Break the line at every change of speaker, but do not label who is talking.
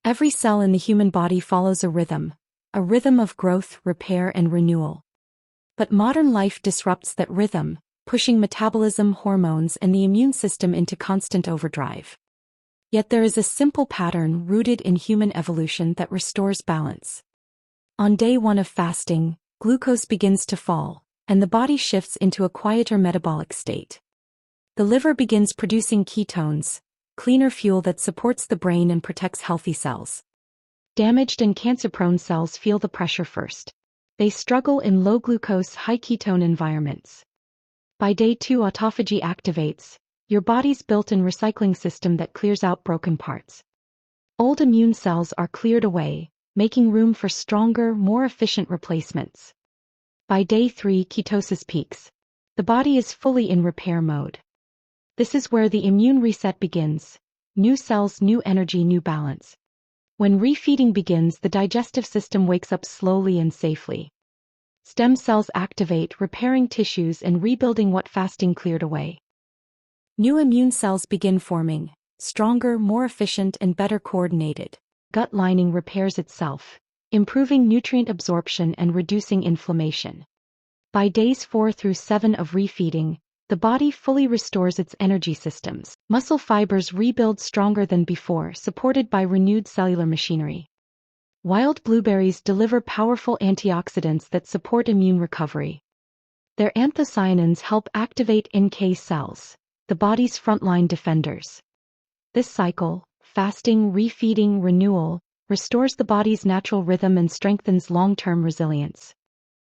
Every cell in the human body follows a rhythm of growth, repair, and renewal. But modern life disrupts that rhythm, pushing metabolism, hormones, and the immune system into constant overdrive. Yet there is a simple pattern rooted in human evolution that restores balance. On day 1 of fasting, glucose begins to fall, and the body shifts into a quieter metabolic state. The liver begins producing ketones, cleaner fuel that supports the brain and protects healthy cells. Damaged and cancer-prone cells feel the pressure first. They struggle in low-glucose, high-ketone environments. By day 2, autophagy activates, your body's built-in recycling system that clears out broken parts. Old immune cells are cleared away, making room for stronger, more efficient replacements. By day 3, ketosis peaks. The body is fully in repair mode. This is where the immune reset begins. New cells, new energy, new balance. When refeeding begins, the digestive system wakes up slowly and safely. Stem cells activate, repairing tissues and rebuilding what fasting cleared away. New immune cells begin forming, stronger, more efficient, and better coordinated. Gut lining repairs itself, improving nutrient absorption and reducing inflammation. By days 4 through 7 of refeeding, the body fully restores its energy systems. Muscle fibers rebuild stronger than before, supported by renewed cellular machinery. Wild blueberries deliver powerful antioxidants that support immune recovery. Their anthocyanins help activate NK cells, the body's frontline defenders. This cycle, fasting, refeeding, renewal, restores the body's natural rhythm and strengthens long-term resilience.